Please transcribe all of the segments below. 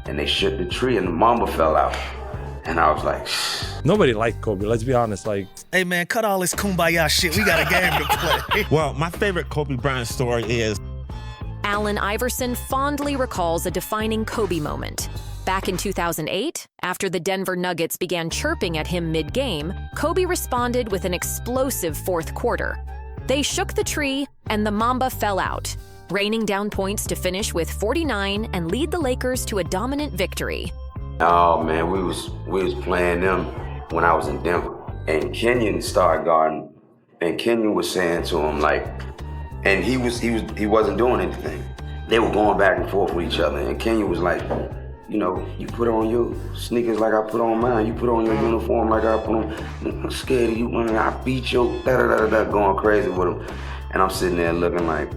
and they shook the tree and the Mamba fell out. And I was like, nobody liked Kobe, let's be honest. Like, hey man, cut all this kumbaya shit. We got a game to play. Well, my favorite Kobe Bryant story is Allen Iverson fondly recalls a defining Kobe moment. Back in 2008, after the Denver Nuggets began chirping at him mid-game, Kobe responded with an explosive fourth quarter. They shook the tree, and the Mamba fell out, raining down points to finish with 49 and lead the Lakers to a dominant victory. oh man, we was playing them when I was in Denver. And Kenyon started guarding, and Kenyon was saying to him like, and he wasn't doing anything. They were going back and forth with each other, and Kenyon was like, you know, you put on your sneakers like I put on mine. You put on your uniform like I put on. I'm scared of you when I beat your da-da-da-da, going crazy with him. And I'm sitting there looking like,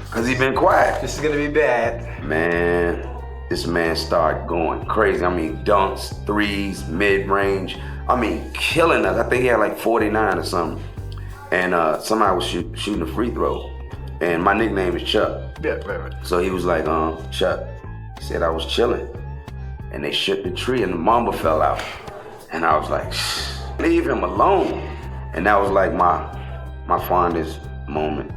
because he been quiet. This is going to be bad. Man, this man started going crazy. I mean, dunks, threes, mid-range. I mean, killing us. I think he had like 49 or something. And somebody was shooting a free throw. And my nickname is Chuck. Yeah, right. So he was like, Chuck. He said I was chilling, and they shook the tree, and the Mamba fell out. And I was like, leave him alone. And that was like my fondest moment.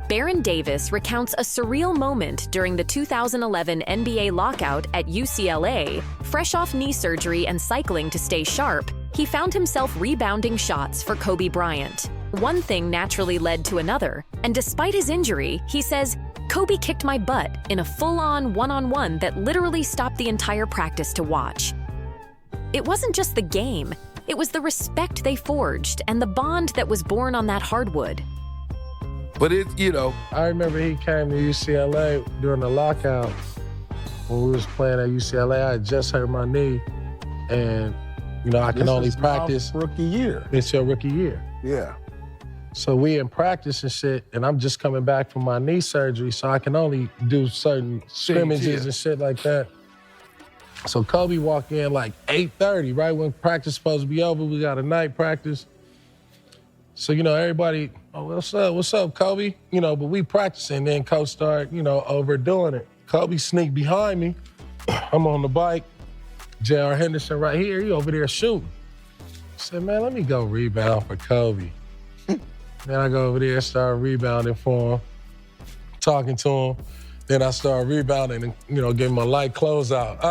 Baron Davis recounts a surreal moment during the 2011 NBA lockout at UCLA. Fresh off knee surgery and cycling to stay sharp, he found himself rebounding shots for Kobe Bryant. One thing naturally led to another, and despite his injury, he says, Kobe kicked my butt in a full-on one-on-one that literally stopped the entire practice to watch. It wasn't just the game, it was the respect they forged and the bond that was born on that hardwood. But I remember he came to UCLA during the lockout. When we was playing at UCLA, I had just hurt my knee, and I can only practice rookie year. It's your rookie year. Yeah. So we in practice and shit, and I'm just coming back from my knee surgery, so I can only do certain scrimmages and shit like that. So Kobe walked in like 8:30, right when practice supposed to be over. We got a night practice. So, everybody, what's up, Kobe? But we practicing, then coach started, overdoing it. Kobe sneaked behind me. I'm on the bike. J.R. Henderson right here, he over there shooting. I said, man, let me go rebound for Kobe. Then I go over there, start rebounding for him, talking to him. Then I start rebounding and, give him a light closeout.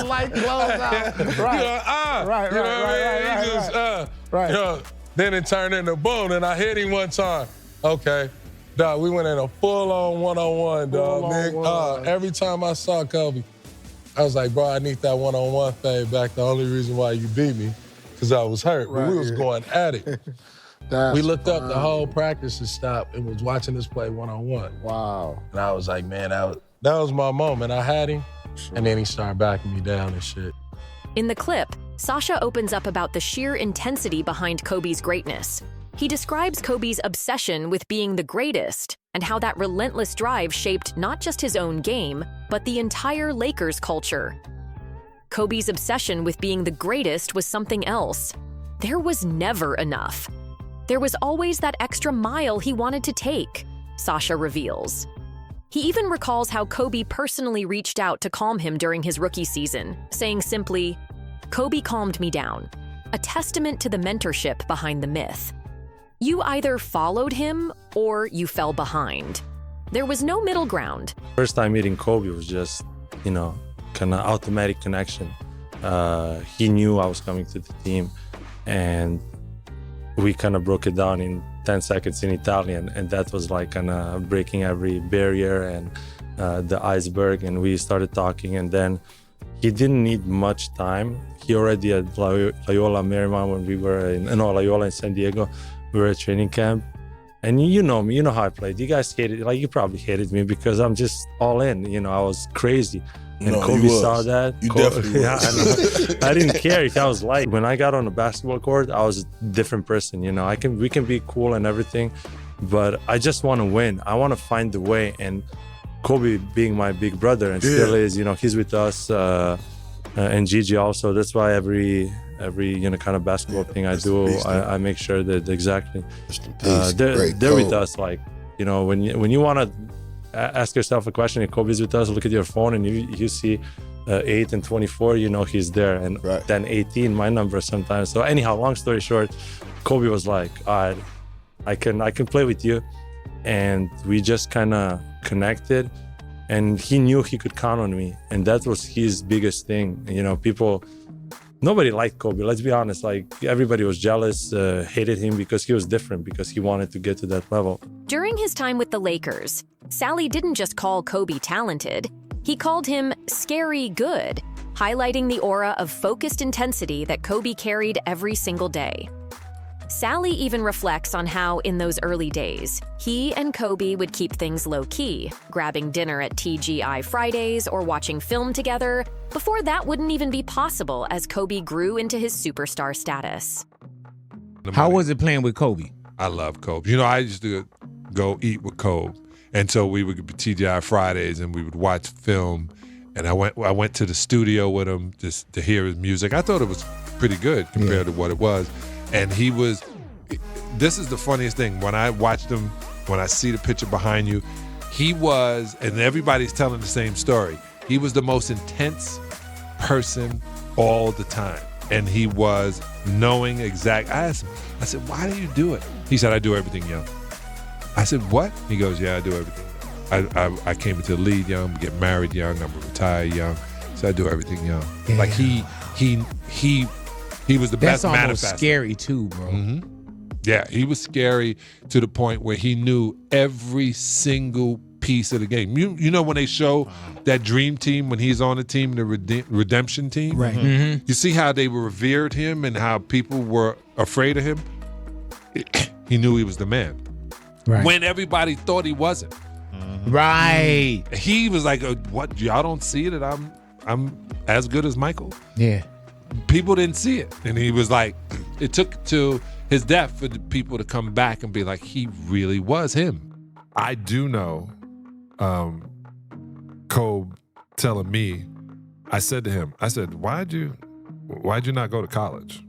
Light closeout. Right. Then it turned into boom, and I hit him one time. Okay. Dog, we went in a full-on one-on-one, dog. Every time I saw Kobe, I was like, bro, I need that one-on-one fade back. The only reason why you beat me, because I was hurt. But we was going at it. We looked up the whole practice and stopped and was watching us play one-on-one. Wow. And I was like, man, that was my moment. I had him, and then he started backing me down and shit. In the clip, Sasha opens up about the sheer intensity behind Kobe's greatness. He describes Kobe's obsession with being the greatest and how that relentless drive shaped not just his own game, but the entire Lakers culture. Kobe's obsession with being the greatest was something else. There was never enough. There was always that extra mile he wanted to take, Sasha reveals. He even recalls how Kobe personally reached out to calm him during his rookie season, saying simply, Kobe calmed me down, a testament to the mentorship behind the myth. You either followed him or you fell behind. There was no middle ground. First time meeting Kobe was just, kind of automatic connection. He knew I was coming to the team, and we kind of broke it down in 10 seconds in Italian, and that was like kind of breaking every barrier and the iceberg, and we started talking, and then he didn't need much time. He already had Loyola Marymount when we were Loyola in San Diego. We were at training camp, and you know me, you know how I played. You guys hated, you probably hated me because I'm just all in, I was crazy. And Kobe saw that. You definitely was. I didn't care if I was light. When I got on the basketball court, I was a different person. We can be cool and everything, but I just want to win. I want to find the way. And Kobe being my big brother and still is, he's with us, and Gigi also. That's why every kind of basketball thing I do, I make sure that exactly they're with us. Like, when you want to ask yourself a question. If Kobe's with us, look at your phone and you see 8 and 24, you know he's there. And then 18, my number sometimes. So anyhow, long story short, Kobe was like, all right, I can play with you. And we just kind of connected. And he knew he could count on me. And that was his biggest thing. You know, nobody liked Kobe, let's be honest. Like, everybody was jealous, hated him because he was different, because he wanted to get to that level. During his time with the Lakers, Sally didn't just call Kobe talented, he called him scary good, highlighting the aura of focused intensity that Kobe carried every single day. Sally even reflects on how, in those early days, he and Kobe would keep things low-key, grabbing dinner at TGI Fridays or watching film together, before that wouldn't even be possible as Kobe grew into his superstar status. How was it playing with Kobe? I love Kobe. You know, I used to go eat with Kobe. And so we would be TGI Fridays and we would watch film. And I went to the studio with him just to hear his music. I thought it was pretty good compared to what it was. And this is the funniest thing. When I watched him, when I see the picture behind you, he was, and everybody's telling the same story, he was the most intense person all the time. And he was knowing exact. I asked him, I said, why do you do it? He said, I do everything young. I said, what? He goes, yeah, I do everything. I came into the league young, get married young, I'm retired young. So I do everything young. Yeah. Like he was the best manifester. That's almost scary too, bro. Mm-hmm. Yeah, he was scary to the point where he knew every single piece of the game. You know when they show that dream team when he's on the team, the redemption team? Right. Mm-hmm. You see how they revered him and how people were afraid of him? He knew he was the man. Right. When everybody thought he wasn't. Right. He was like, what, y'all don't see that I'm as good as Michael? Yeah. People didn't see it. And he was like, it took to his death for the people to come back and be like, he really was him. I do know Kobe telling me, I said to him, I said, why'd you not go to college?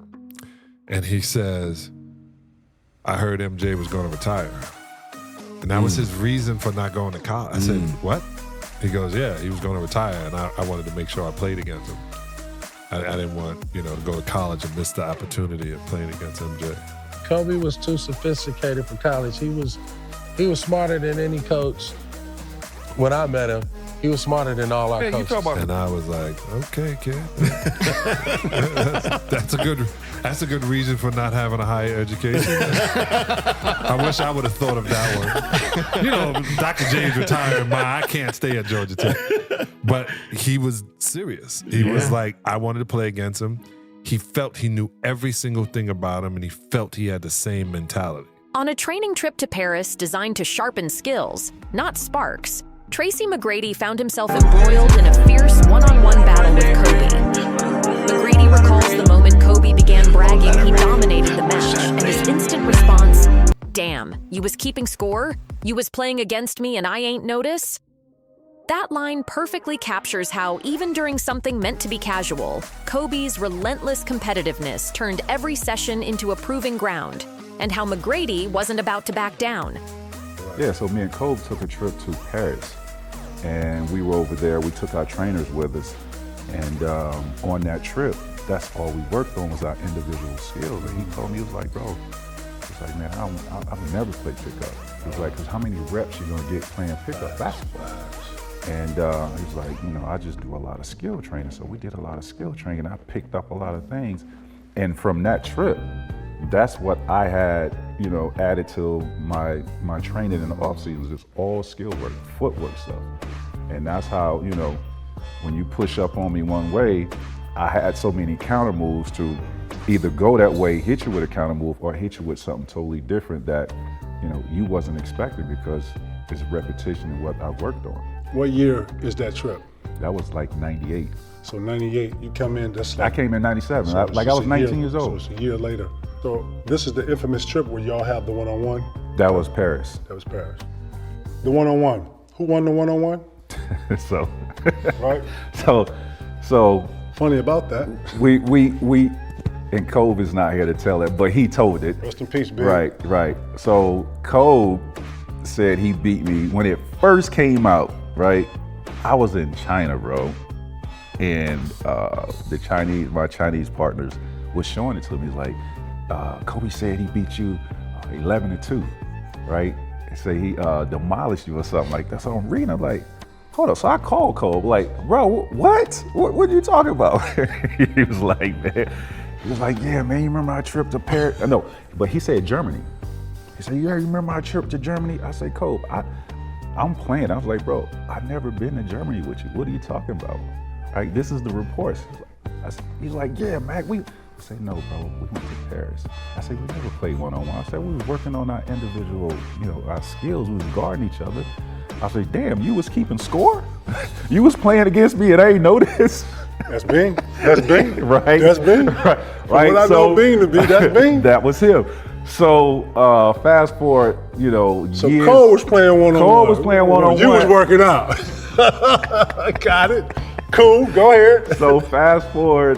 And he says, I heard MJ was going to retire. And that was his reason for not going to college. I said, what? He goes, yeah, he was going to retire, and I wanted to make sure I played against him. I didn't want, to go to college and miss the opportunity of playing against MJ. Kobe was too sophisticated for college. He was smarter than any coach. When I met him, he was smarter than all our coaches. And I was like, okay, kid. That's a good reason for not having a higher education. I wish I would have thought of that one. Dr. James retired, I can't stay at Georgia Tech. But he was serious. He was like, I wanted to play against him. He felt he knew every single thing about him, and he felt he had the same mentality. On a training trip to Paris designed to sharpen skills, not sparks, Tracy McGrady found himself embroiled in a fierce one-on-one battle with Kobe. McGrady recalls the moment Kobe began bragging he dominated the match, and his instant response, "Damn, you was keeping score? You was playing against me and I ain't notice?" That line perfectly captures how, even during something meant to be casual, Kobe's relentless competitiveness turned every session into a proving ground, and how McGrady wasn't about to back down. Yeah, so me and Kobe took a trip to Paris, and we were over there. We took our trainers with us, and on that trip, that's all we worked on was our individual skills. And he told me, he was like, bro, it's like, man, I've never played pickup. He was like, because how many reps you gonna get playing pickup basketball? And he was like, I just do a lot of skill training. So we did a lot of skill training. I picked up a lot of things. And from that trip, that's what I had, added to my training in the off season, was just all skill work, footwork stuff. And that's how, when you push up on me one way, I had so many counter moves to either go that way, hit you with a counter move, or hit you with something totally different that, you wasn't expecting, because it's repetition of what I worked on. What year is that trip? That was like 98. So 98, you come in, that's like... I came in 97, I was 19 years old. So it's a year later. So this is the infamous trip where y'all have the one-on-one? That was Paris. That was Paris. The one-on-one. Who won the one-on-one? So... Right? So... Funny about that. We and Kobe is not here to tell it, but he told it. Rest in peace, baby. Right. So Kobe, said he beat me when it first came out, right? I was in China, bro. And my Chinese partners was showing it to me. He's like, Kobe said he beat you 11-2, right? They say he demolished you or something like that. So I'm reading, I'm like, hold up. So I called Kobe, like, bro, what? What are you talking about? He was like, man, yeah, man, you remember our trip to Paris? No, but he said Germany. He said, yeah, you remember our trip to Germany? I said, Kobe, I'm playing. I was like, bro, I've never been to Germany with you. What are you talking about? Right, this is the reports. He's like, yeah, Mac, I say, no, bro, we went to Paris. I said, we never played one-on-one. I said, we was working on our individual, our skills. We was guarding each other. I said, damn, you was keeping score? You was playing against me and I ain't know this? That's Bing. That's Bing. Right. That's Bing. Right. What I know Bing to be, that's Bing. That was him. So fast forward, years. So Cole was playing one-on-one. Cole was playing one-on-one. You was working out. Got it. Cool, go ahead. So fast forward,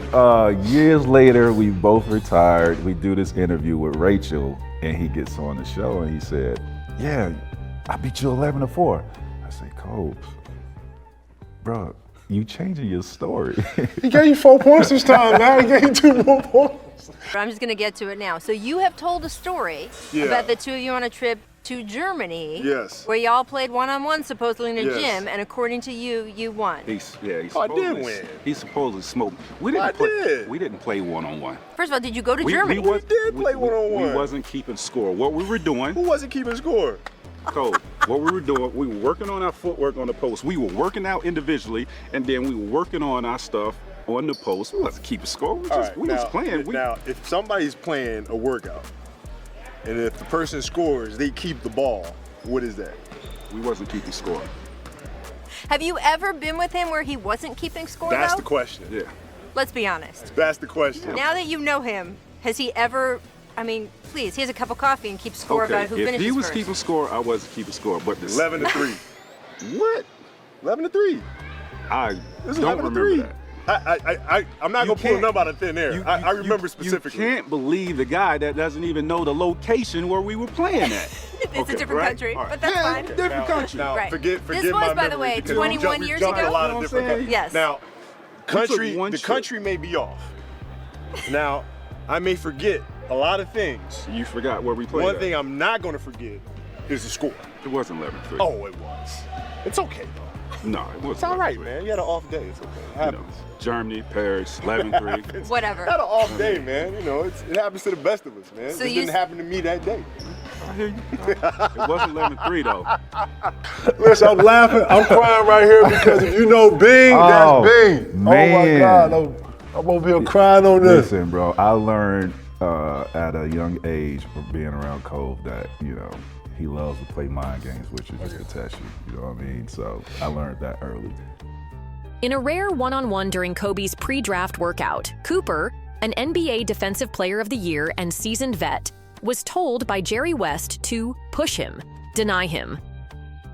years later, we both retired. We do this interview with Rachel, and he gets on the show, and he said, yeah, I beat you 11-4. I said, Cole, bro, you changing your story. He gave you 4 points this time, man. He gave you 2 more points. I'm just gonna get to it now. So you have told a story about the two of you on a trip to Germany, where y'all played one-on-one supposedly in a gym, and according to you, you won. He I did win. He supposedly smoked. We didn't play one-on-one. First of all, did you go to Germany? We did play one-on-one. We wasn't keeping score. What we were doing. Who wasn't keeping score? So what we were doing, we were working on our footwork on the post. We were working out individually, and then we were working on our stuff on the post. We wasn't keeping score. We was playing. Now, if somebody's playing a workout, and if the person scores, they keep the ball, what is that? We wasn't keeping score. Have you ever been with him where he wasn't keeping score, That's though? the question. Yeah. Let's be honest. That's the question. Now that you know him, has he ever, please, he has a cup of coffee and keeps score about who finishes If he was first. keeping score, I wasn't keeping score. But 11-3. What? 11-3. I This is don't 11-3. remember that. I'm not going to pull a number out of thin air. I remember specifically. You can't believe the guy that doesn't even know the location where we were playing at. It's a different country, but that's fine. Different country. Now, Right. forget This my was, by the memory way, because 21 we years jumped ago? a lot You know of what different I'm saying? Yes. Now, the trip. country may be off. Now, I may forget a lot of things. You forgot where we played. One thing I'm not going to forget is the score. It wasn't 11-3. Oh, it was. It's okay, though. No, it wasn't. It's all right, 11-3. man. You had an off day. It's okay. It happens. Germany, Paris, 11-3. Whatever. Had an off day, man. It happens to the best of us, man. So it didn't happen to me that day. I hear you. It wasn't 11-3 though. Listen, I'm laughing. I'm crying right here because if you know Bing, that's Bing. Man. Oh my God, I'm over here crying on this. Listen, bro, I learned at a young age from being around Cole that, he loves to play mind games with you just to test you. You know what I mean? So I learned that early. In a rare one-on-one during Kobe's pre-draft workout, Cooper, an NBA Defensive Player of the Year and seasoned vet, was told by Jerry West to push him, deny him.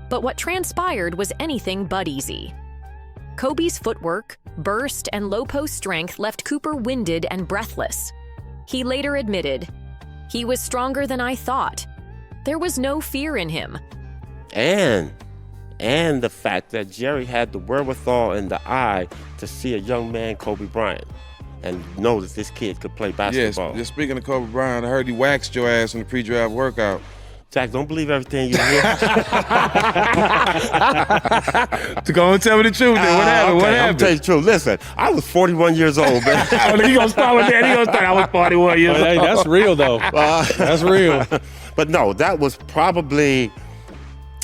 But what transpired was anything but easy. Kobe's footwork, burst, and low-post strength left Cooper winded and breathless. He later admitted, "He was stronger than I thought. There was no fear in him." And the fact that Jerry had the wherewithal and the eye to see a young man, Kobe Bryant, and know that this kid could play basketball. Yes, just speaking of Kobe Bryant, I heard he waxed your ass in the pre-draft workout. Jack, don't believe everything you hear. To go and tell me the truth, then what happened? What I'm happened? telling you the truth. Listen, I was 41 years old, man. He gonna start with that. He gonna start. I was 41 years old. Hey, that's real though. That's real. But no, that was probably,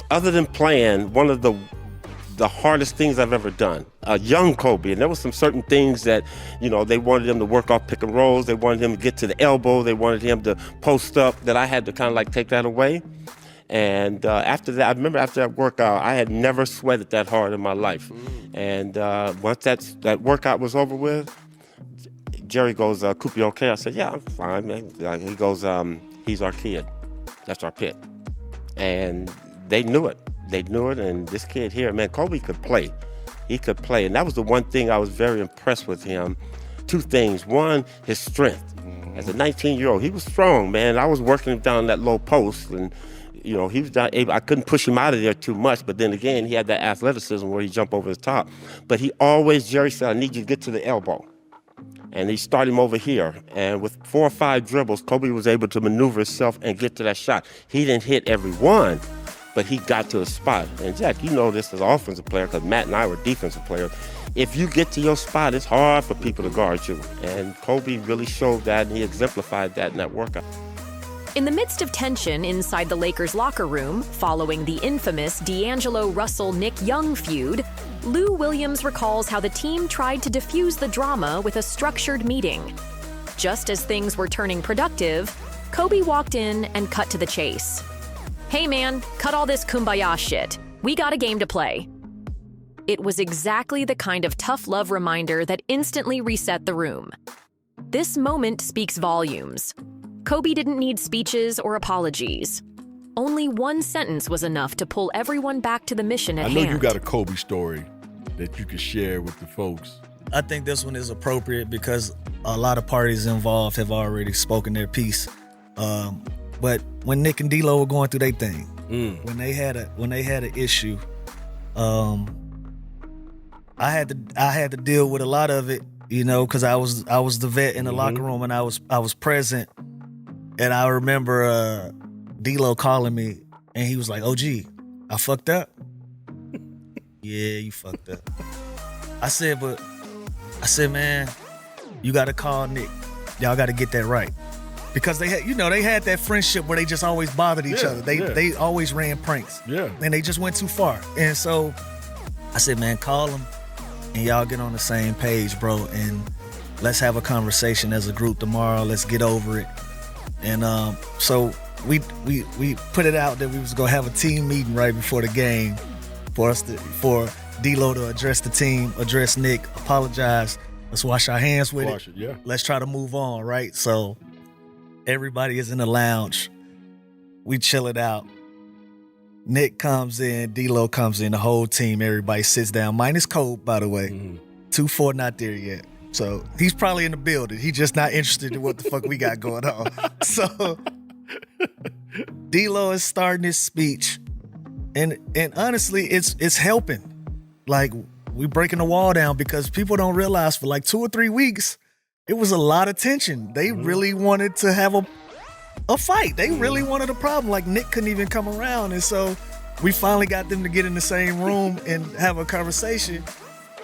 other than playing, one of the hardest things I've ever done. A young Kobe, and there was some certain things that, they wanted him to work off pick and rolls. They wanted him to get to the elbow. They wanted him to post up, that I had to kind of take that away. And after that, I remember after that workout, I had never sweated that hard in my life. And once that workout was over with, Jerry goes, "Coop, you okay?" I said, "Yeah, I'm fine, man." He goes, "He's our kid. That's our pick." And they knew it. They knew it, and this kid here, man, Kobe could play. He could play, and that was the one thing I was very impressed with him. Two things. One, his strength. As a 19-year-old, he was strong, man. I was working him down that low post, and you know, he was not able, I couldn't push him out of there too much, but then again, he had that athleticism where he jumped over the top. But he always, Jerry said, I need you to get to the elbow. And he started him over here. And with 4 or 5 dribbles, Kobe was able to maneuver himself and get to that shot. He didn't hit every one, but he got to a spot. And Jack, you know this as an offensive player, because Matt and I were defensive players. If you get to your spot, it's hard for people to guard you. And Kobe really showed that, and he exemplified that in that workout. In the midst of tension inside the Lakers locker room, following the infamous D'Angelo Russell-Nick Young feud, Lou Williams recalls how the team tried to diffuse the drama with a structured meeting. Just as things were turning productive, Kobe walked in and cut to the chase. Hey man, cut all this kumbaya shit. We got a game to play. It was exactly the kind of tough love reminder that instantly reset the room. This moment speaks volumes. Kobe didn't need speeches or apologies. Only one sentence was enough to pull everyone back to the mission at hand. I know you got a Kobe story that you can share with the folks. I think this one is appropriate because a lot of parties involved have already spoken their piece. But when Nick and D-Lo were going through their thing, when they had an issue, I had to deal with a lot of it, you know, because I was the vet in the locker room and I was present. And I remember D-Lo calling me and he was like, "OG, I fucked up." Yeah, you fucked up. I said, man, you gotta call Nick. Y'all gotta get that right. Because they had that friendship where they just always bothered each other. They always ran pranks. Yeah. And they just went too far. And so I said, man, call them and y'all get on the same page, bro. And let's have a conversation as a group tomorrow. Let's get over it. And so we put it out that we was gonna have a team meeting right before the game for D-Lo to address the team, address Nick, apologize. Let's wash our hands with it. Yeah. Let's try to move on, right? So everybody is in the lounge. We chill it out. Nick comes in, D-Lo comes in, the whole team, everybody sits down, minus Kobe, by the way. 2-4 not there yet. So he's probably in the building. He's just not interested in what the fuck we got going on. So D-Lo is starting his speech. And honestly, it's helping. Like, we breaking the wall down because people don't realize for like 2 or 3 weeks, it was a lot of tension. They really wanted to have a fight. They really wanted a problem. Like, Nick couldn't even come around. And so we finally got them to get in the same room and have a conversation.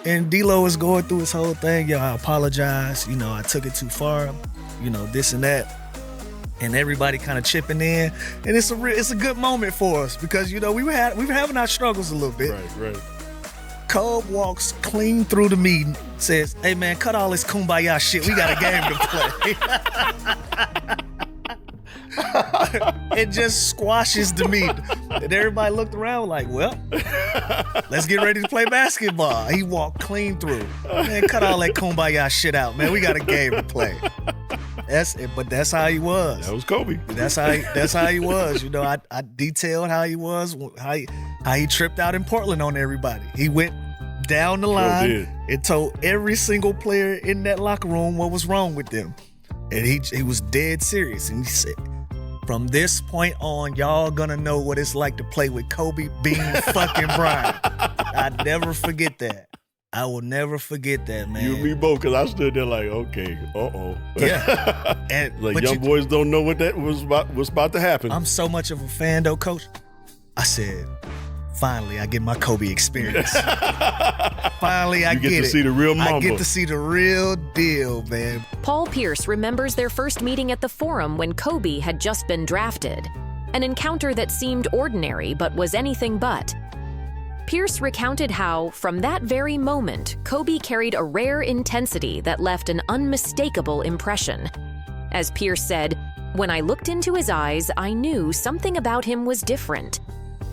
And D-Lo is going through his whole thing. Yo, I apologize. You know, I took it too far. You know, this and that. And everybody kind of chipping in. And it's a good moment for us because, you know, we were having our struggles a little bit. Right. Kobe walks clean through the meeting, says, "Hey man, cut all this kumbaya shit. We got a game to play." It just squashes the meeting. And everybody looked around like, well, let's get ready to play basketball. He walked clean through. Man, cut all that kumbaya shit out, man. We got a game to play. But that's how he was. That was Kobe. That's how he was. You know, I detailed how he was, how he tripped out in Portland on everybody. He went down the line and told every single player in that locker room what was wrong with them. And he was dead serious. And he said, from this point on, y'all gonna know what it's like to play with Kobe Bean fucking Bryant. I'd never forget that. I will never forget that, man. You and me both, because I stood there like, okay, Yeah. And like young boys don't know what what's about to happen. I'm so much of a fan, though, Coach. I said, finally, I get my Kobe experience. Finally, I get to see the real Mamba. I get to see the real deal, man. Paul Pierce remembers their first meeting at the Forum when Kobe had just been drafted. An encounter that seemed ordinary but was anything but. Pierce recounted how, from that very moment, Kobe carried a rare intensity that left an unmistakable impression. As Pierce said, "When I looked into his eyes, I knew something about him was different.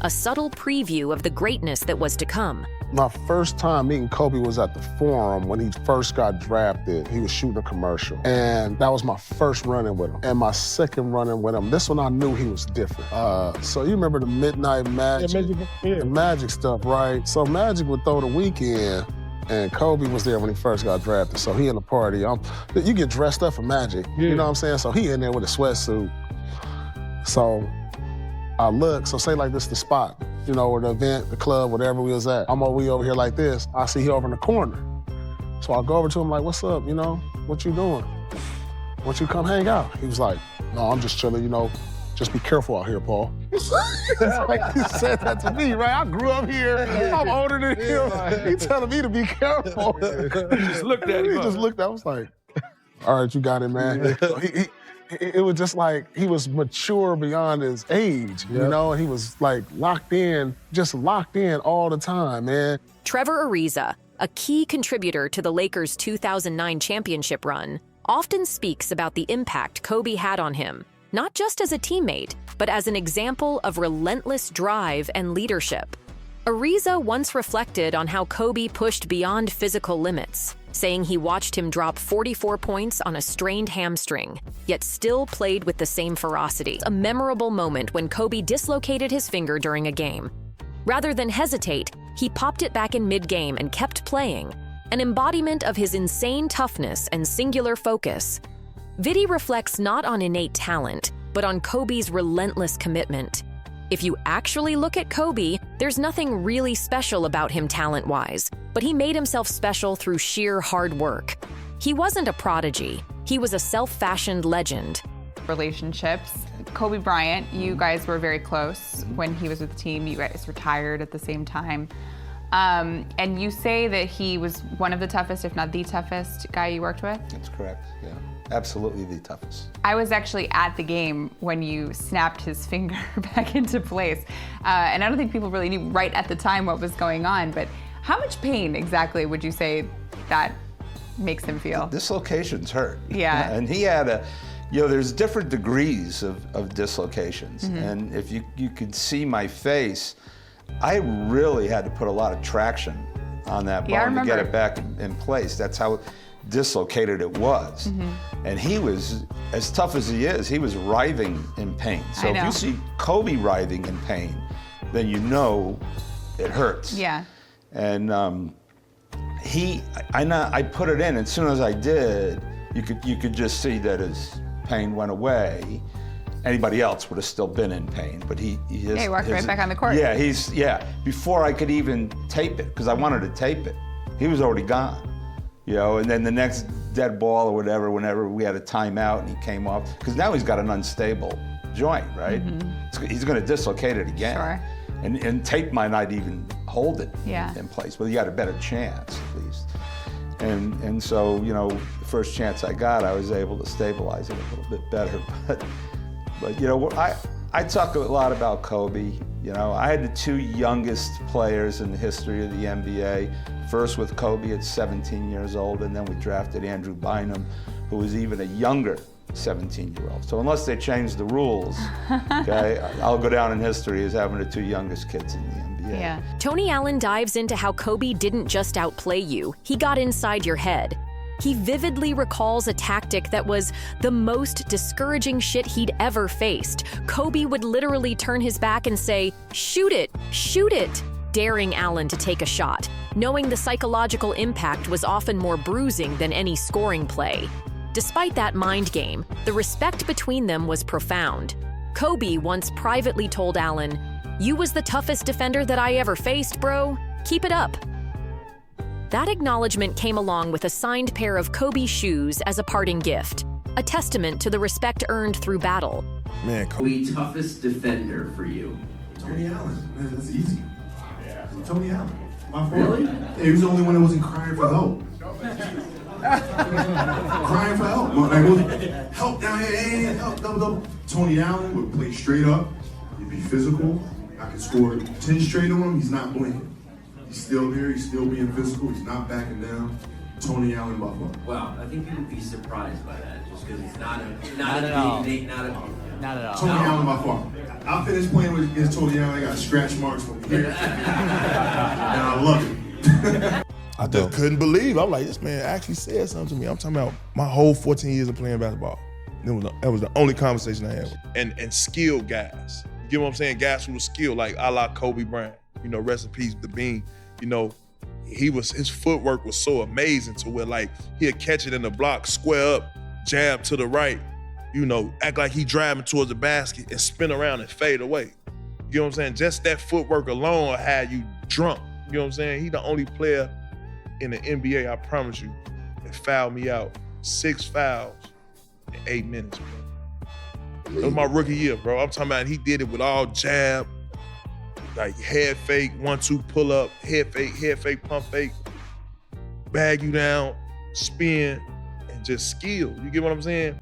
A subtle preview of the greatness that was to come." My first time meeting Kobe was at the Forum when he first got drafted. He was shooting a commercial. And that was my first run-in with him. And my second run-in with him, this one I knew he was different. So you remember the Midnight Magic? The Magic stuff, right? So Magic would throw the weekend, and Kobe was there when he first got drafted. So he in the party. You get dressed up for Magic. You know what I'm saying? So he in there with a sweatsuit. So I look, so say like this the spot, you know, or the event, the club, whatever we was at. We over here like this. I see he over in the corner. So I go over to him like, what's up, you know? What you doing? Why don't you come hang out? He was like, no, I'm just chilling, you know. Just be careful out here, Paul. It's like he said that to me, right? I grew up here. I'm older than him. He's telling me to be careful. Just looked at him. He just looked at me. I was like, all right, you got it, man. It was just like he was mature beyond his age, you know? And he was like locked in all the time, man. Trevor Ariza, a key contributor to the Lakers' 2009 championship run, often speaks about the impact Kobe had on him, not just as a teammate, but as an example of relentless drive and leadership. Ariza once reflected on how Kobe pushed beyond physical limits, saying he watched him drop 44 points on a strained hamstring, yet still played with the same ferocity. A memorable moment when Kobe dislocated his finger during a game. Rather than hesitate, he popped it back in mid-game and kept playing, an embodiment of his insane toughness and singular focus. Vidi reflects not on innate talent, but on Kobe's relentless commitment. If you actually look at Kobe, there's nothing really special about him talent-wise, but he made himself special through sheer hard work. He wasn't a prodigy. He was a self-fashioned legend. Relationships. Kobe Bryant, you guys were very close when he was with the team. You guys retired at the same time. And you say that he was one of the toughest, if not the toughest guy you worked with? That's correct, yeah. Absolutely the toughest. I was actually at the game when you snapped his finger back into place. And I don't think people really knew right at the time what was going on, but how much pain exactly would you say that makes him feel? Dislocations hurt. Yeah. And he had there's different degrees of dislocations. Mm-hmm. And if you could see my face, I really had to put a lot of traction on that bone to get it back in place. That's how dislocated it was. Mm-hmm. And he was, as tough as he is, he was writhing in pain. So if you see Kobe writhing in pain, then you know it hurts. Yeah. And I put it in. As soon as I did, you could just see that his pain went away. Anybody else would have still been in pain, but he walked right back on the court. Yeah, before I could even tape it, because I wanted to tape it, he was already gone. You know, and then the next dead ball or whatever, whenever we had a timeout and he came off, because now he's got an unstable joint, right? Mm-hmm. He's going to dislocate it again. Sure. And tape might not even hold it in place, but you got a better chance at least. And so, the first chance I got, I was able to stabilize it a little bit better. But I talk a lot about Kobe. I had the two youngest players in the history of the NBA. First with Kobe at 17 years old, and then we drafted Andrew Bynum, who was even a younger 17-year-old. So unless they change the rules, okay, I'll go down in history as having the two youngest kids in the NBA. Yeah. Tony Allen dives into how Kobe didn't just outplay you, he got inside your head. He vividly recalls a tactic that was the most discouraging shit he'd ever faced. Kobe would literally turn his back and say, "Shoot it, shoot it," daring Allen to take a shot, knowing the psychological impact was often more bruising than any scoring play. Despite that mind game, the respect between them was profound. Kobe once privately told Allen, "You was the toughest defender that I ever faced, bro. Keep it up." That acknowledgement came along with a signed pair of Kobe shoes as a parting gift, a testament to the respect earned through battle. Man, Kobe, toughest defender for you? Tony Allen. Man, that's easy. Yeah. Tony Allen. My fault. Really? Yeah, he was the only one that wasn't crying for help. Crying for help. Like, help down here, hey, help, double. Tony Allen would play straight up. He'd be physical. I could score 10 straight on him. He's not blinking. He's still here. He's still being physical. He's not backing down. Tony Allen by far. Wow, I think people would be surprised by that, just because it's not at all. Tony Allen by far. I finished playing against Tony Allen. I got scratch marks from here, and I love it. I just couldn't believe. I'm like, this man actually said something to me. I'm talking about my whole 14 years of playing basketball. That was the only conversation I had. And skilled guys. You get what I'm saying? Guys who were skilled, like a la Kobe Bryant. Rest in peace, the Bean. His footwork was so amazing to where like he'll catch it in the block, square up, jab to the right, act like he driving towards the basket and spin around and fade away. You know what I'm saying? Just that footwork alone will have you drunk. You know what I'm saying? He the only player in the NBA, I promise you, that fouled me out 6 fouls in 8 minutes, bro. That was my rookie year, bro. I'm talking about he did it with all jab, like head fake, 1-2 pull up, head fake, pump fake, bag you down, spin, and just skill. You get what I'm saying?